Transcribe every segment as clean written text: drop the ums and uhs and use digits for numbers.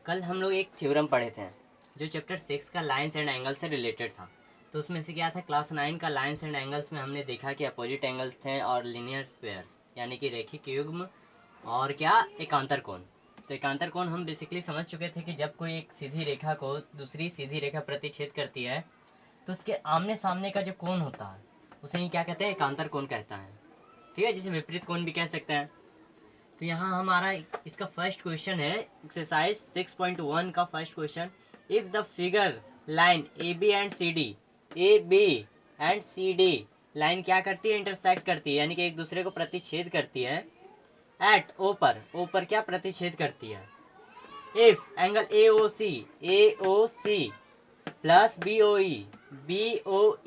कल हम लोग एक थ्योरम पढ़े थे जो चैप्टर 6 का लाइन्स एंड एंगल्स से रिलेटेड था। तो उसमें से क्या था, क्लास 9 का लाइन्स एंड एंगल्स में हमने देखा कि अपोजिट एंगल्स थे और लीनियर पेयर्स यानी कि रेखिक युग्म और क्या एकांतर कोण। तो एकांतर कोण हम बेसिकली समझ चुके थे कि जब कोई एक सीधी रेखा को दूसरी सीधी रेखा प्रतिच्छेद करती है तो उसके आमने सामने का जो कोण होता है उसे ही क्या कहते हैं, एकांतर कोण कहता है। ठीक है, जिसे विपरीत कोण भी कह सकते हैं। तो यहाँ हमारा इसका फर्स्ट क्वेश्चन है एक्सरसाइज 6.1 का first question. If the figure line A B and C D line क्या करती है, इंटरसेक्ट करती है यानी कि एक दूसरे को प्रतिच्छेद करती है एट ओ पर क्या प्रतिच्छेद करती है। If angle A O C plus B O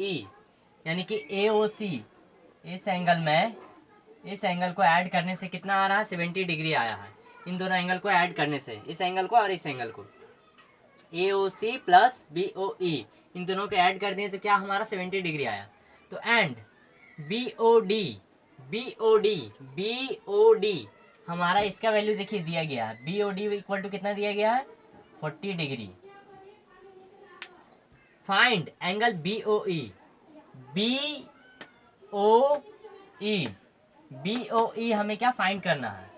E यानी कि ए ओ सी इस एंगल को ऐड करने से कितना आ रहा है, 70 डिग्री आया है। इन दोनों एंगल को ऐड करने से, इस एंगल को और इस एंगल को, ए O C plus B O ई, इन दोनों को ऐड कर दिए तो क्या हमारा 70 डिग्री आया। तो एंड बी ओ डी हमारा इसका वैल्यू देखिए दिया गया है, B O D equal to कितना दिया गया है, 40 degree. Find angle B O E हमें क्या फाइंड करना है,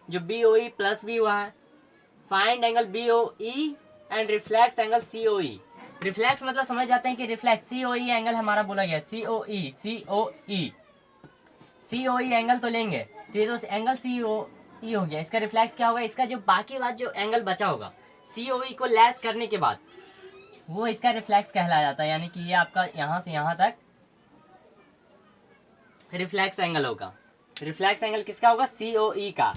जो B O E plus B हुआ है। Find angle B O E and reflex angle C O E. Reflex मतलब समझ जाते हैं कि रिफ्लेक्स सी ओ ई एंगल हमारा बोला गया, सी ओ ई एंगल तो लेंगे तो ये तो एंगल सी ओ ई हो गया। इसका रिफ्लेक्स क्या होगा, इसका जो बाकी बात जो एंगल बचा होगा सी ओ ई को लेस करने के बाद वो इसका रिफ्लेक्स कहलाया जाता है। यानी कि ये आपका यहाँ से यहाँ तक रिफ्लेक्स एंगल होगा। रिफ्लेक्स एंगल किसका होगा, सी ओ ई का।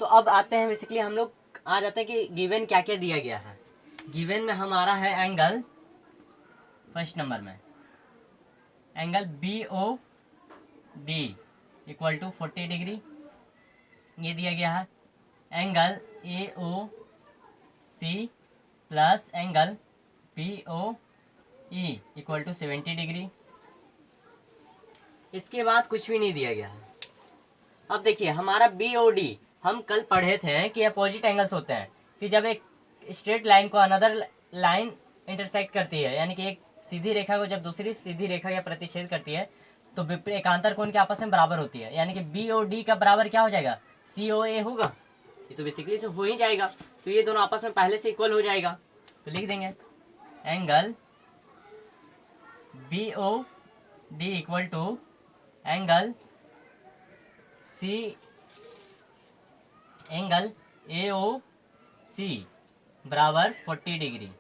तो अब आते हैं, बेसिकली हम लोग आ जाते हैं कि गिवन क्या क्या दिया गया है। गिवन में हमारा है एंगल, फर्स्ट नंबर में angle B O D equal to 40 degree ये दिया गया है। Angle A O C plus angle B O E equal to 70 degree. इसके बाद कुछ भी नहीं दिया गया है। अब देखिए हमारा बी ओ डी, हम कल पढ़े थे कि अपोजिट एंगल्स होते हैं कि जब एक स्ट्रेट लाइन को अनदर लाइन इंटरसेक्ट करती है, यानी कि एक सीधी रेखा को जब दूसरी सीधी रेखा या प्रतिच्छेद करती है तो एकांतर कोण के आपस में बराबर होती है। यानी कि बी ओ डी का बराबर क्या हो जाएगा, सी ओ ए होगा। ये तो बेसिकली से हो ही जाएगा, तो ये दोनों आपस में पहले से इक्वल हो जाएगा। तो लिख देंगे angle B O D equal to angle A O C बराबर 40 डिग्री।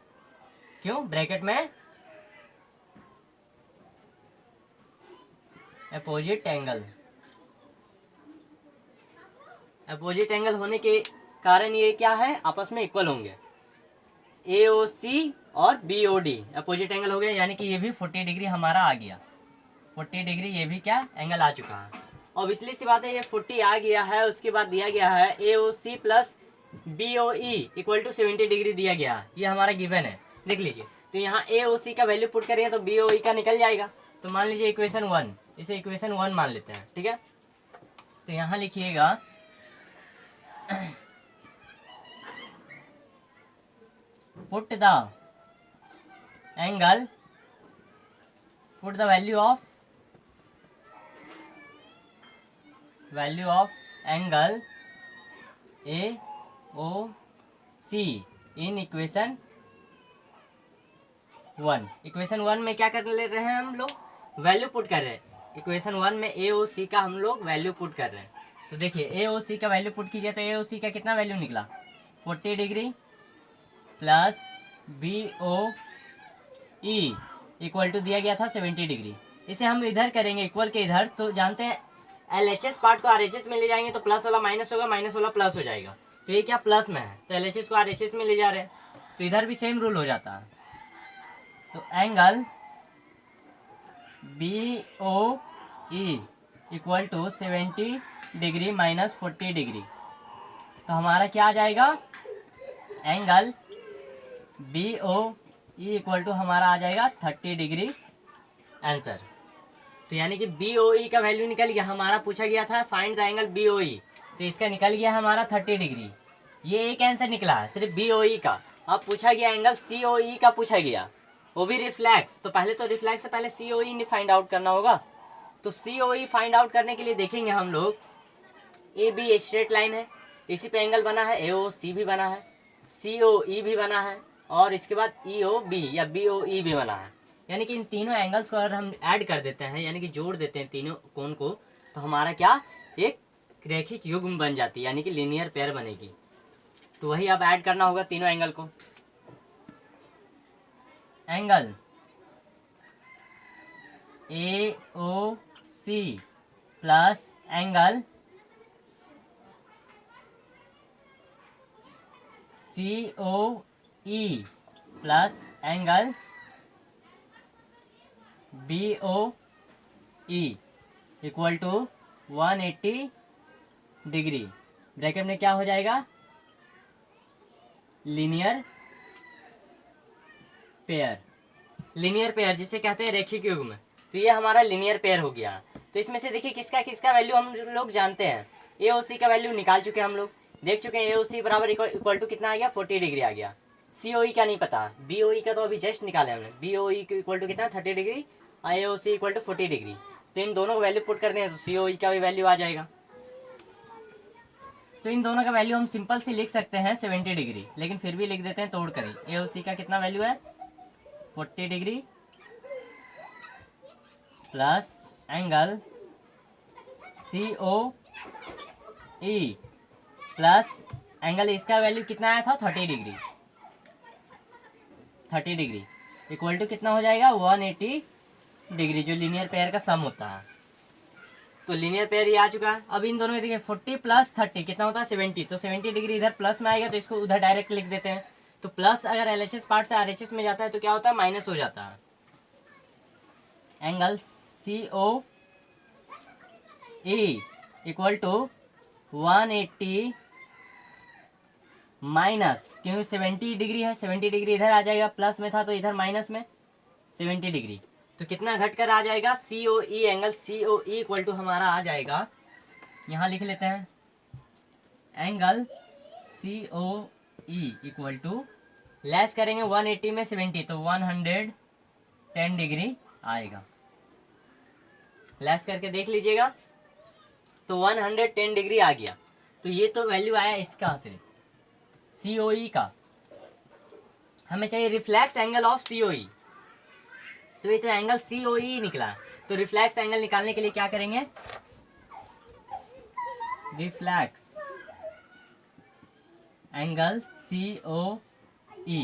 क्यों, ब्रैकेट में अपोजिट एंगल होने के कारण ये क्या है, आपस में इक्वल होंगे। ए ओ सी और B O D opposite angle हो गए, यानी कि ये भी 40 डिग्री हमारा आ गया। 40 डिग्री ये भी क्या एंगल आ चुका है। ऑब्वियसली सी बात है, ये 40 आ गया है। उसके बाद दिया गया है A O C plus B O E equal to 70 degree दिया गया है। ये हमारा गिवन है, देख लीजिए। तो यहाँ ए ओ सी का वैल्यू पुट करिए तो बी ओ ई का निकल जाएगा। तो मान लीजिए इक्वेशन 1, इसे इक्वेशन 1 मान लेते हैं, ठीक है। तो यहाँ लिखिएगा put the value of angle A O C in equation 1। Equation 1 में क्या कर ले रहे हैं हम लोग, वैल्यू पुट कर रहे हैं। इक्वेशन 1 में ए ओ सी का हम लोग वैल्यू पुट कर रहे हैं। तो देखिए ए ओ सी का वैल्यू पुट कीजिए तो ए ओ सी का कितना वैल्यू निकला, 40 degree plus B O E equal to दिया गया था 70 डिग्री। इसे हम इधर करेंगे इक्वल के इधर, तो जानते हैं LHS पार्ट को RHS में ले जाएंगे तो प्लस वाला माइनस होगा, माइनस वाला प्लस हो जाएगा। तो ये क्या प्लस में है, तो LHS को RHS में ले जा रहे हैं, तो इधर भी सेम रूल हो जाता है। तो angle B O E equal to 70 degree minus 40 degree, तो हमारा क्या आ जाएगा, angle B O E equal to हमारा आ जाएगा 30 डिग्री आंसर। तो यानी कि बी ओ ई का वैल्यू निकल गया। हमारा पूछा गया था find the angle B O E, तो इसका निकल गया हमारा 30 डिग्री। ये एक आंसर निकला है सिर्फ BOE का। अब पूछा गया एंगल COE का पूछा गया, वो भी रिफ्लेक्स। तो पहले तो रिफ्लेक्स से पहले COE फाइंड आउट करना होगा। तो COE फाइंड आउट करने के लिए देखेंगे हम लोग, AB स्ट्रेट लाइन है, इसी पे एंगल बना है, AOC भी बना है, COE भी बना है, और इसके बाद EOB या BOE भी बना है। यानी कि इन तीनों एंगल्स को अगर हम ऐड कर देते हैं, यानी कि जोड़ देते हैं तीनों कोण को, तो हमारा क्या एक रैखिक युग्म बन जाती है, यानी कि लीनियर पेयर बनेगी। तो वही अब ऐड करना होगा तीनों एंगल को। Angle AOC plus angle COE plus angle BOE equal to 180 degree. Bracket में क्या हो जाएगा, लीनियर पेयर। लीनियर पेयर जिसे कहते हैं रैखिक युग्म। तो ये हमारा लीनियर पेयर हो गया। तो इसमें से देखिए किसका किसका वैल्यू हम लोग जानते हैं। AOC का वैल्यू निकाल चुके हैं, हम लोग देख चुके हैं। AOC बराबर इक्वल टू कितना आ गया, 40 डिग्री आ गया। COE का नहीं पता, BOE का तो अभी जस्ट निकाले हमने। BOE को इक्वल टू कितना, 30 डिग्री, और AOC इक्वल टू 40 डिग्री। तो इन दोनों को वैल्यू पुट कर दें तो COE का भी वैल्यू आ जाएगा। तो इन दोनों का वैल्यू हम सिंपल से लिख सकते हैं 70 डिग्री, लेकिन फिर भी लिख देते हैं तोड़ कर ही। AOC का कितना वैल्यू है, 40 degree plus angle COE plus angle इसका वैल्यू कितना आया था, 30 डिग्री। 30 डिग्री इक्वल टू कितना हो जाएगा, 180 डिग्री, जो लीनियर पेयर का सम होता है। तो लीनियर पेयर ये आ चुका है। अब इन दोनों में देखिए 40 प्लस 30 कितना होता है, 70। तो 70 डिग्री इधर प्लस में आएगा, तो इसको उधर डायरेक्ट लिख देते हैं। तो प्लस अगर LHS पार्ट से RHS में जाता है तो क्या होता है, माइनस हो जाता है। Angle COE equal to 180 minus, क्योंकि 70 डिग्री है, 70 डिग्री इधर आ जाएगा, प्लस में था तो इधर माइनस में 70 डिग्री। तो कितना घट कर आ जाएगा, COE angle COE equal to हमारा आ जाएगा, यहाँ लिख लेते हैं, angle COE equal to less करेंगे 180 में 70 तो 110 डिग्री आएगा। लेस करके देख लीजिएगा, तो 110 डिग्री आ गया। तो ये तो वैल्यू आया इसका सिर्फ COE का। हमें चाहिए रिफ्लेक्स एंगल ऑफ COE। तो ये तो एंगल COE निकला। तो रिफ्लेक्स एंगल निकालने के लिए क्या करेंगे, reflex angle COE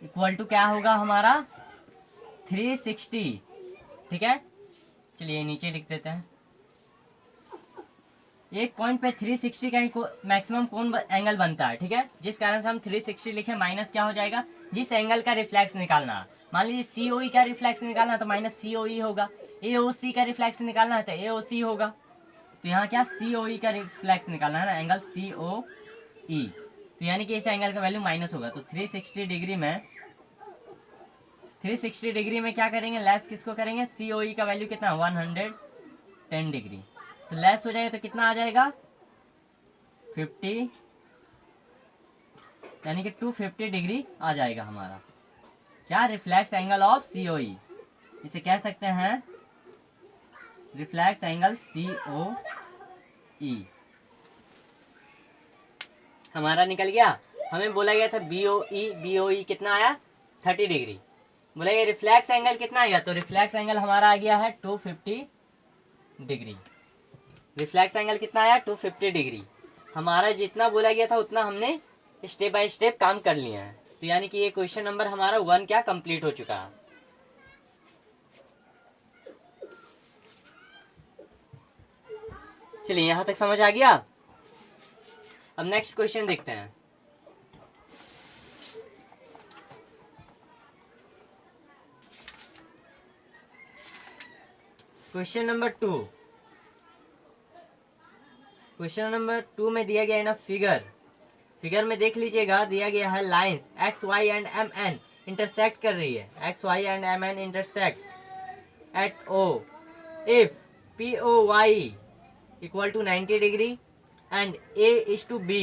equal to क्या होगा हमारा, 360। ठीक है, चलिए नीचे लिख देते हैं। एक पॉइंट पे 360 का मैक्सिमम कोण एंगल बनता है। ठीक है, जिस कारण से हम 360 लिखे, माइनस क्या हो जाएगा, जिस एंगल का रिफ्लेक्स निकालना। मान लीजिए COE का रिफ्लेक्स निकालना है तो माइनस COE होगा, AOC का रिफ्लेक्स निकालना है तो AOC होगा। तो यहाँ क्या, COE का रिफ्लेक्स निकालना है ना, एंगल COE। तो यानी कि इस एंगल का वैल्यू माइनस होगा। तो 360 डिग्री में क्या करेंगे, लेस किसको करेंगे, COE का वैल्यू कितना, 110 डिग्री। तो लेस हो जाएगा तो कितना आ जाएगा, 50, यानी कि 250 डिग्री आ जाएगा हमारा क्या, रिफ्लेक्स एंगल ऑफ COE। इसे कह सकते हैं रिफ्लेक्स एंगल COE हमारा निकल गया। हमें बोला गया था BOE कितना आया, 30 डिग्री। बोला गया रिफ्लेक्स एंगल कितना आएगा, तो रिफ्लेक्स एंगल हमारा आ गया है 250 डिग्री। रिफ्लेक्स एंगल कितना आया, 250 डिग्री। हमारा जितना बोला गया था उतना हमने स्टेप बाय स्टेप काम कर लिया है। तो यानी कि ये क्वेश्चन नंबर हमारा 1 क्या कंप्लीट हो चुका है। चलिए यहां तक समझ आ गया। अब नेक्स्ट क्वेश्चन देखते हैं। Question number 2। क्वेश्चन नंबर 2 में दिया गया है ना फिगर में देख लीजिएगा, दिया गया है lines X Y and MN intersect कर रही है। X Y and MN intersect at O if POY equal to 90 degree and A is to B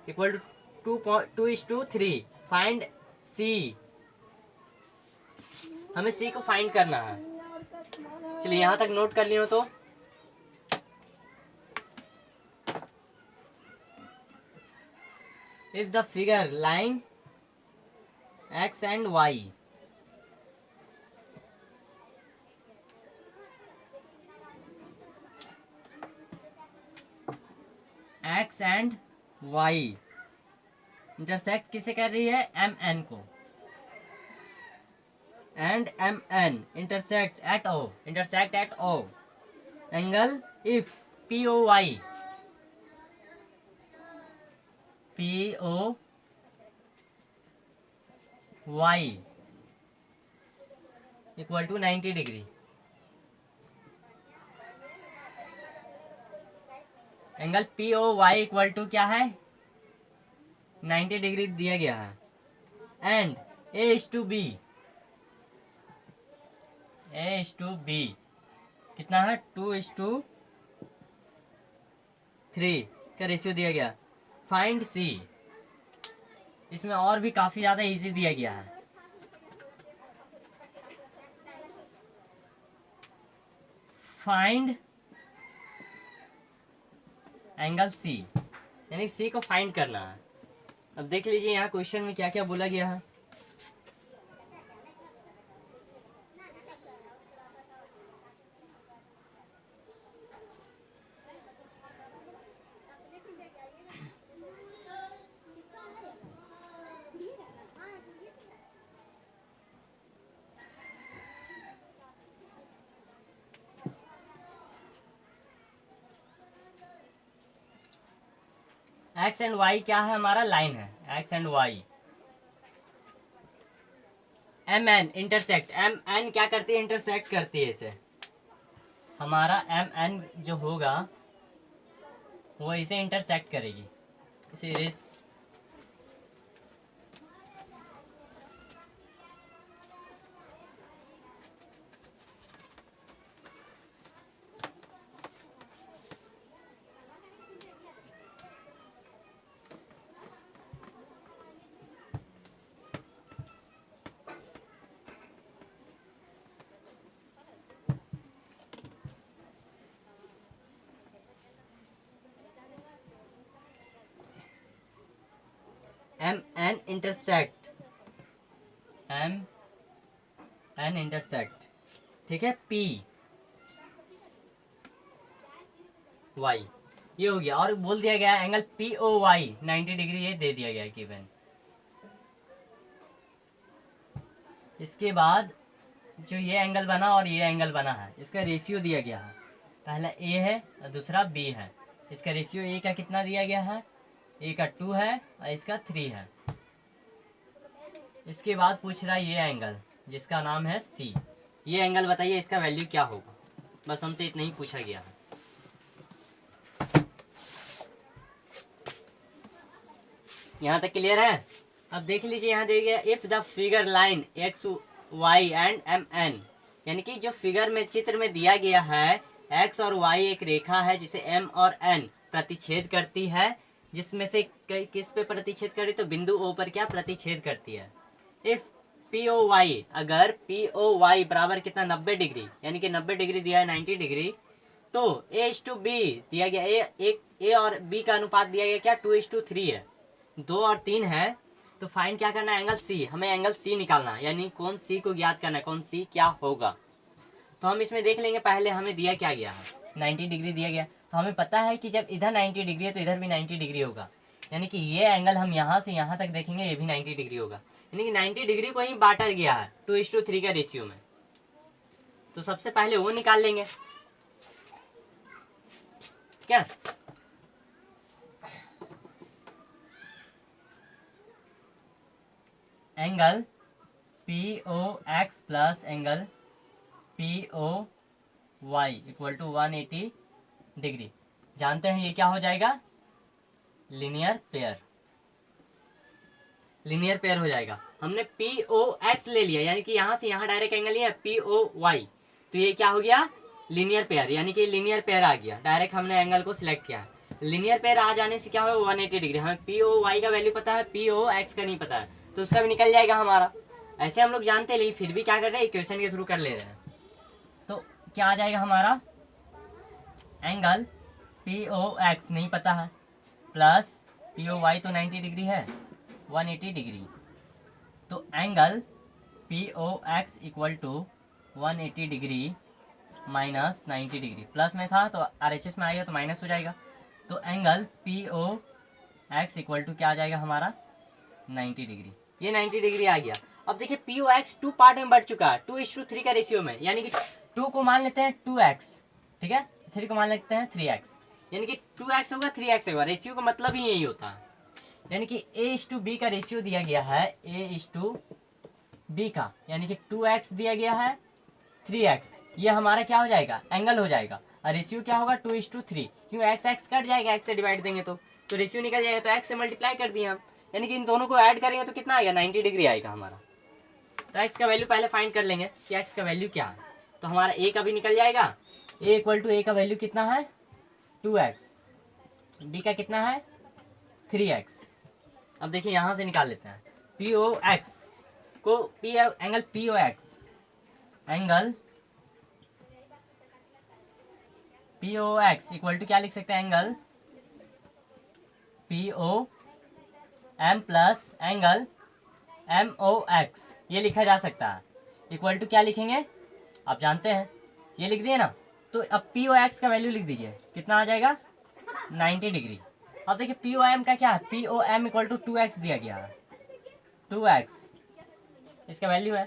equal to 2:3। Find C, हमें सी को फाइंड करना है। चलिए यहाँ तक नोट कर लियो तो if the figure line X and Y X and Y intersect किसे कर रही है, एम एन को, and M N intersect at O angle if P O Y equal to 90 degree. Angle P O Y equal to क्या है, 90 degree दिया गया है। And A is to B कितना है, 2:3 का रेशियो दिया गया। फाइंड सी, इसमें और भी काफी ज्यादा इजी दिया गया है। फाइंड एंगल सी, यानी सी को फाइंड करना है। अब देख लीजिए यहाँ क्वेश्चन में क्या क्या बोला गया है। एक्स एंड वाई क्या है, हमारा लाइन है, X and Y. M N intersect, M N क्या करती है, इंटरसेक्ट करती है इसे। हमारा एम एन जो होगा वो इसे इंटरसेक्ट करेगी, इसे रेस एम एन इंटरसेक्ट, ठीक है, पी वाई, ये हो गया। और बोल दिया गया angle P O Y 90 degree, ये दे दिया गया गिवन। इसके बाद जो ये एंगल बना और ये एंगल बना है, इसका रेशियो दिया गया है। पहला ए है और दूसरा बी है। इसका रेशियो ए का कितना दिया गया है, ए का 2 है और इसका 3 है। इसके बाद पूछ रहा है ये एंगल जिसका नाम है सी, ये एंगल बताइए इसका वैल्यू क्या होगा। बस हमसे इतना ही पूछा गया है। यहाँ तक क्लियर है। अब देख लीजिए यहाँ दिया गया if the figure line X Y and M N, यानी कि जो फिगर में चित्र में दिया गया है एक्स और वाई एक रेखा है जिसे एम और एन प्रतिच्छेद करती है, जिसमें से किस पे प्रतिच्छेद करी, तो बिंदु ओ पर क्या प्रतिच्छेद करती है। इफ पी ओ वाई, अगर पी ओ वाई बराबर कितना 90 डिग्री, यानी कि 90 डिग्री दिया है 90 डिग्री, तो ए इज टू बी दिया गया, ए और बी का अनुपात दिया गया क्या 2:3 है, 2 और 3 है। तो फाइंड क्या करना है, एंगल सी, हमें एंगल सी निकालना है, यानी कौन सी को ज्ञात करना है, कौन सी क्या होगा। तो हम इसमें देख लेंगे, पहले हमें दिया क्या गया है 90 डिग्री दिया गया, तो हमें पता है कि जब इधर 90 डिग्री है तो इधर भी 90 डिग्री होगा, यानी कि ये एंगल हम यहाँ से यहाँ तक देखेंगे ये भी 90 डिग्री होगा, यानी कि 90 डिग्री को ही बांटा गया है 2:3 का रेशियो में। तो सबसे पहले वो निकाल लेंगे क्या। Angle P O X plus angle P O Y equal to 180 degree, जानते हैं ये क्या हो जाएगा, लीनियर पेयर हो जाएगा। हमने पी ओ एक्स ले लिया, यानी कि यहाँ से यहाँ डायरेक्ट एंगल ही है पी ओ वाई, तो ये क्या हो गया लीनियर पेयर, यानी कि लीनियर पेयर आ गया। डायरेक्ट हमने एंगल को सिलेक्ट किया है। लिनियर पेयर आ जाने से क्या होगा 180 डिग्री। हमें पी ओ वाई का वैल्यू पता है, पी ओ एक्स का नहीं पता है, तो उसका भी निकल जाएगा हमारा। ऐसे हम लोग जानते हैं, लेकिन फिर भी क्या कर रहे हैं, इक्वेशन के थ्रू कर ले रहे हैं। तो क्या आ जाएगा हमारा, एंगल पी ओ एक्स नहीं पता है प्लस पी ओ वाई तो 90 डिग्री है 180 डिग्री, तो angle P O X equal to 180 degree minus 90 degree. Plus में था तो आर एच एस में आएगा तो माइनस हो जाएगा, तो angle P O X equal to क्या आ जाएगा हमारा 90 डिग्री। ये 90 डिग्री आ गया। अब देखिए पी ओ एक्स 2 पार्ट में बढ़ चुका है, 2:3 का रेशियो में, यानी कि 2 को मान लेते हैं 2x, ठीक है, 3 को मान लेते हैं 3x, यानी कि 2x होगा 3x होगा। रेशियो का मतलब ही यही होता है, यानी कि a:b का रेशियो दिया गया है a:b का, यानी कि 2x दिया गया है 3x, ये हमारा क्या हो जाएगा, एंगल हो जाएगा। और रेशियो क्या होगा 2:3, क्यों x कट जाएगा, x से डिवाइड देंगे तो रेशियो निकल जाएगा, तो x से मल्टीप्लाई कर दिया हम, यानी कि इन दोनों को ऐड करेंगे तो कितना आएगा 90 डिग्री आएगा हमारा। तो x का वैल्यू पहले फाइंड कर लेंगे कि x का वैल्यू क्या है, तो हमारा a का भी निकल जाएगा, a इक्वल टू a का वैल्यू कितना है 2x, b का कितना है 3x। अब देखिए यहाँ से निकाल लेते हैं पी ओ एक्स को, angle P O X, angle P O X equal to क्या लिख सकते हैं, angle P O M plus angle M O X, ये लिखा जा सकता है। इक्वल टू क्या लिखेंगे, आप जानते हैं, ये लिख दिए ना, तो अब पी ओ एक्स का वैल्यू लिख दीजिए, कितना आ जाएगा 90 डिग्री। अब देखिए पी ओ एम का क्या है, P O M equal to 2x दिया गया है, 2x इसका वैल्यू है।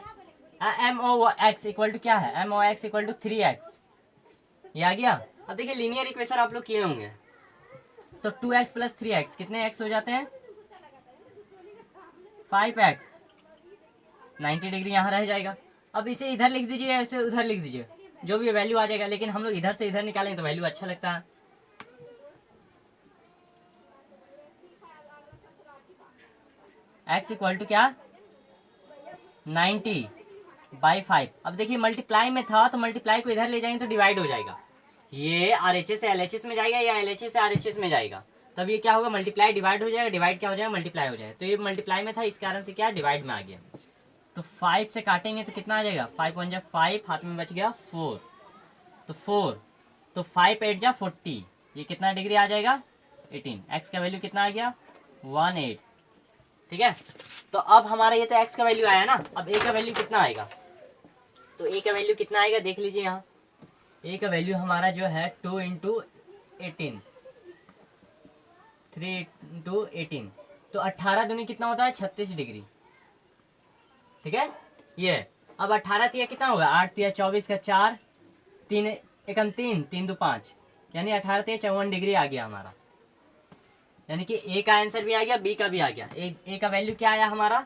M O X equal to क्या है, M O X equal to 3x, ये आ गया। अब देखिए लीनियर इक्वेशन आप लोग किए होंगे, तो 2x प्लस 3x कितने x हो जाते हैं 5x, 90 डिग्री यहाँ रह जाएगा। अब इसे इधर लिख दीजिए या इसे उधर लिख दीजिए, जो भी वैल्यू आ जाएगा, लेकिन हम लोग इधर से इधर निकालेंगे तो वैल्यू अच्छा लगता है। x इक्वल टू क्या 90/5। अब देखिए मल्टीप्लाई में था तो मल्टीप्लाई को इधर ले जाएंगे तो डिवाइड हो जाएगा, ये आर एच एस से एल एच एस में जाएगा या एल एच एस से आर एच एस में जाएगा, तब ये क्या होगा मल्टीप्लाई डिवाइड हो जाएगा, डिवाइड क्या हो जाएगा मल्टीप्लाई हो जाएगा, तो ये मल्टीप्लाई में था इस कारण से क्या डिवाइड में आ गया। तो 5 से काटेंगे तो कितना आ जाएगा, 5 1 जा 5, हाथ में बच गया 4, तो 4, तो 5 8 जा 40, ये कितना डिग्री आ जाएगा 18। एक्स का वैल्यू कितना आ गया 18, ठीक है। तो अब हमारा ये तो x का वैल्यू आया ना, अब a का वैल्यू कितना आएगा, तो a का वैल्यू कितना आएगा देख लीजिए यहाँ, a का वैल्यू हमारा जो है 2 इंटू 18, 3 इंटू 18, तो 18 दूनी कितना होता है 36 डिग्री, ठीक है। ये अब 18 तिया कितना होगा 8 तिया 24 का 4, 3 एकम 3, 3 2 5, यानी 18 तिया 54 डिग्री आ गया हमारा, यानी कि ए का आंसर भी आ गया, बी का भी आ गया। ए का वैल्यू क्या आया हमारा,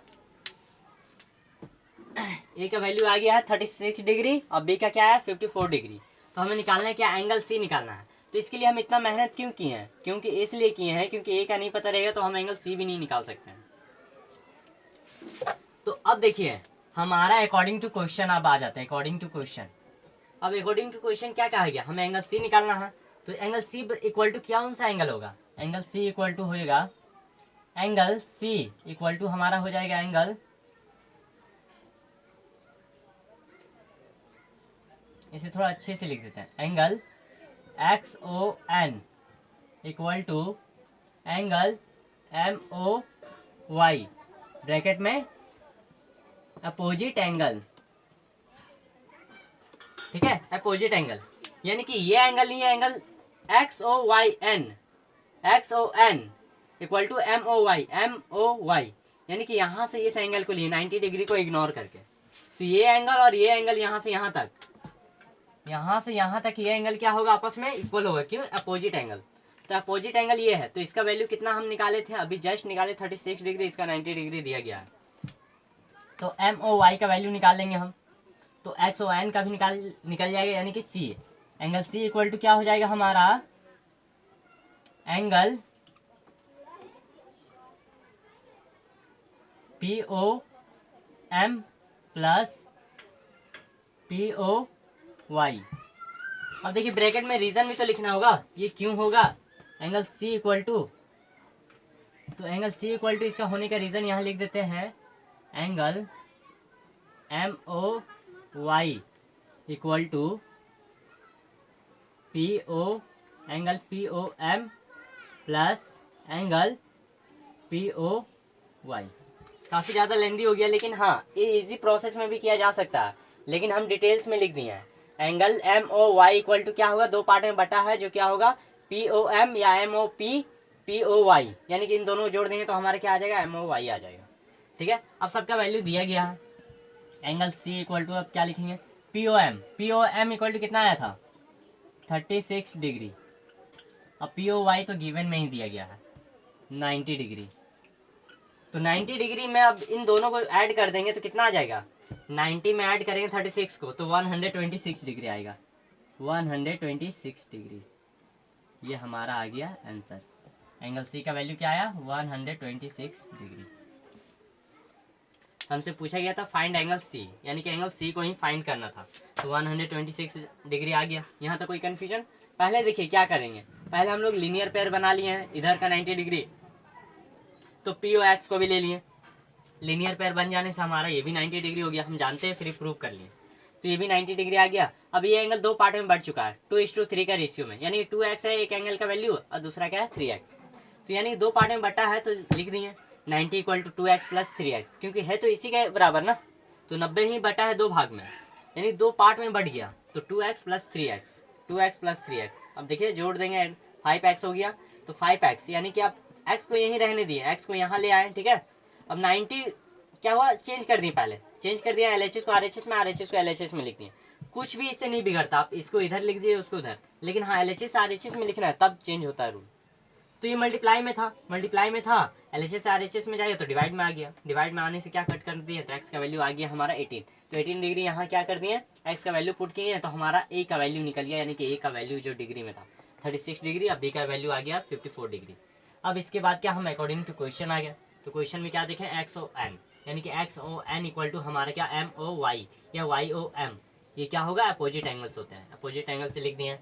ए का वैल्यू आ गया है 36 डिग्री और बी का क्या है 54 डिग्री। तो हमें निकालना है क्या, एंगल सी निकालना है। तो इसके लिए हम इतना मेहनत क्यों किए हैं, क्योंकि इसलिए किए हैं क्योंकि ए का नहीं पता रहेगा तो हम एंगल सी भी नहीं निकाल सकते हैं। तो अब देखिए हमारा अकॉर्डिंग टू क्वेश्चन अब आ जाते हैं, अकॉर्डिंग टू क्वेश्चन। अब अकॉर्डिंग टू क्वेश्चन क्या कहा गया, हमें एंगल सी निकालना है, तो एंगल सी इक्वल टू क्या, कौन सा एंगल होगा, एंगल सी इक्वल टू होएगा, एंगल सी इक्वल टू हमारा हो जाएगा एंगल, इसे थोड़ा अच्छे से लिख देते हैं, angle X O N equal to angle M O Y, bracket में अपोजिट एंगल, ठीक है, अपोजिट एंगल, यानी कि ये एंगल नहीं है, angle X O Y N, X O N equal to M O Y, यानी कि यहाँ से इस एंगल को लिए 90 डिग्री को इग्नोर करके, तो ये एंगल और ये एंगल यहाँ से यहाँ तक, यहाँ से यहाँ तक ये एंगल क्या होगा आपस में इक्वल होगा, क्यों अपोजिट एंगल। तो अपोजिट एंगल ये है, तो इसका वैल्यू कितना हम निकाले थे अभी जस्ट निकाले 36 डिग्री, इसका 90 डिग्री दिया गया है, तो एम ओ वाई का वैल्यू निकाल लेंगे हम, तो एक्स ओ एन का भी निकल जाएगा, यानी कि C, angle C equal to क्या हो जाएगा हमारा, angle P O M plus P O Y. अब देखिए ब्रैकेट में रीजन भी तो लिखना होगा, ये क्यों होगा, एंगल सी इक्वल टू, तो एंगल सी इक्वल टू इसका होने का रीज़न यहाँ लिख देते हैं, angle M O Y equal to P O, angle P O M plus angle P O Y. काफ़ी ज़्यादा लेंदी हो गया, लेकिन हाँ ये इजी प्रोसेस में भी किया जा सकता है, लेकिन हम डिटेल्स में लिख दिए हैं। Angle M O Y equal to क्या होगा, दो पार्ट में बटा है, जो क्या होगा पी ओ एम या M O P P O Y, यानी कि इन दोनों को जोड़ देंगे तो हमारा क्या आ जाएगा, एम ओ वाई आ जाएगा। ठीक है, अब सबका वैल्यू दिया गया है। एंगल सी इक्वल टू अब क्या लिखेंगे, P O M equal to कितना आया था 36 डिग्री। अब पी ओ वाई तो गिवन में ही दिया गया है 90 डिग्री, तो 90 डिग्री में अब इन दोनों को ऐड कर देंगे तो कितना आ जाएगा, 90 में ऐड करेंगे 36 को तो 126 डिग्री आएगा, 126 डिग्री। ये हमारा आ गया आंसर। एंगल सी का वैल्यू क्या आया, 126 डिग्री। हमसे पूछा गया था फाइंड एंगल सी, यानी कि एंगल सी को ही फाइंड करना था, तो 126 डिग्री आ गया। यहाँ तक कोई कन्फ्यूजन? पहले देखिए क्या करेंगे, पहले हम लोग लीनियर पेयर बना लिए हैं, इधर का 90 डिग्री तो पी ओ एक्स को भी ले लिए। लीनियर पेयर बन जाने से हमारा ये भी 90 डिग्री हो गया, हम जानते हैं, फिर प्रूव कर लिए, तो ये भी 90 डिग्री आ गया। अब ये एंगल दो पार्ट में बढ़ चुका है 2:3 का रेशियो में, यानी 2x है एक एंगल का वैल्यू और दूसरा क्या है 3x, तो यानी दो पार्ट में बटा है तो लिख दिए 90 equal to 2x plus 3x, क्योंकि है तो इसी के बराबर ना, तो 90 ही बटा है दो भाग में, यानी दो पार्ट में बढ़ गया, तो 2x plus 3x, 2x plus 3x। अब देखिए जोड़ देंगे 5x हो गया, तो 5x यानी कि आप x को यहीं रहने दिए, x को यहाँ ले आए। ठीक है, अब 90 क्या हुआ, चेंज कर दिए, पहले चेंज कर दिया LHS को RHS में, RHS को LHS में लिख दिए, कुछ भी इससे नहीं बिगड़ता, आप इसको इधर लिख दीजिए उसको उधर, लेकिन हाँ LHS RHS में लिखना है तब चेंज होता है रूल। तो ये मल्टीप्लाई में था, LHS से RHS में जाएगा तो डिवाइड में आ गया, डिवाइड में आने से क्या कट कर दिए, तो x का वैल्यू आ गया हमारा 18, तो 18 डिग्री यहाँ क्या कर दिए, x का वैल्यू पुट किए तो हमारा a का वैल्यू निकल गया, यानी कि a का वैल्यू जो डिग्री में था 36 डिग्री, अब b का वैल्यू आ गया 54 डिग्री। अब इसके बाद क्या, हम अकॉर्डिंग टू क्वेश्चन आ गया, तो क्वेश्चन में क्या देखें, एक्स ओ एन, यानी कि X O N equal to हमारा क्या एम ओ वाई या वाई ओ एम, ये क्या होगा, अपोजिट एंगल्स होते हैं, अपोजिट एंगल से लिख दिए।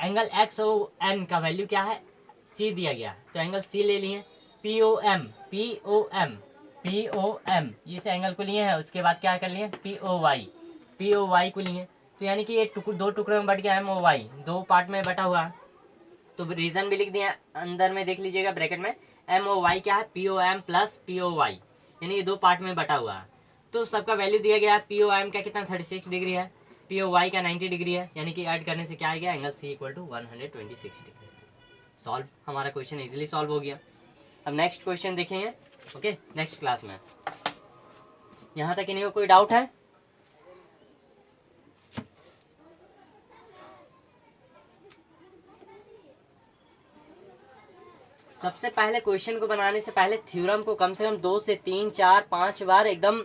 एंगल एक्स ओ एन का वैल्यू क्या है, सी दिया गया, तो एंगल सी ले लिए, P O M P O M P O M इस एंगल को लिए हैं, उसके बाद क्या कर लिए पी ओ वाई को लिए, तो यानी कि ये दो टुकड़ों में बट गया एम ओ वाई, दो पार्ट में बटा हुआ है, तो रीजन भी लिख दिया अंदर में, देख लीजिएगा ब्रैकेट में, एम ओ वाई क्या है P O M plus P O Y, यानी ये दो पार्ट में बटा हुआ है, तो सबका वैल्यू दिया गया है, पी ओ एम का कितना 36 डिग्री है, पी ओ वाई का 90 डिग्री है, यानी कि ऐड करने से क्या आ गया, angle C equal to 126 degree. Solve, हमारा क्वेश्चन इजीली सॉल्व हो गया। अब नेक्स्ट क्वेश्चन देखेंगे, ओके नेक्स्ट क्लास में। यहाँ तक इन्हीं को कोई डाउट है? सबसे पहले क्वेश्चन को बनाने से पहले थ्योरम को कम से कम 2 से 3 4 5 बार एकदम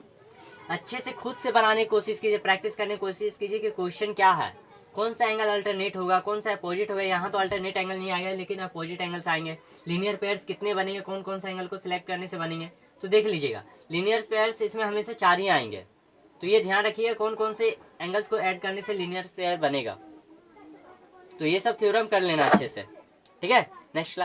अच्छे से खुद से बनाने की कोशिश कीजिए, प्रैक्टिस करने की कोशिश कीजिए कि क्वेश्चन क्या है, कौन सा एंगल अल्टरनेट होगा, कौन सा अपोजिट होगा। यहाँ तो अल्टरनेट एंगल नहीं आएगा, लेकिन अपोजिट एंगल्स आएंगे। लीनियर पेयर्स कितने बनेंगे, कौन कौन सा एंगल को सिलेक्ट करने से बनेंगे, तो देख लीजिएगा लीनियर पेयर्स इसमें हमेशा 4 ही आएंगे, तो ये ध्यान रखिए कौन कौन से एंगल्स को ऐड करने से लीनियर पेयर बनेगा, तो ये सब थ्योरम कर लेना अच्छे से। ठीक है, नेक्स्ट क्लास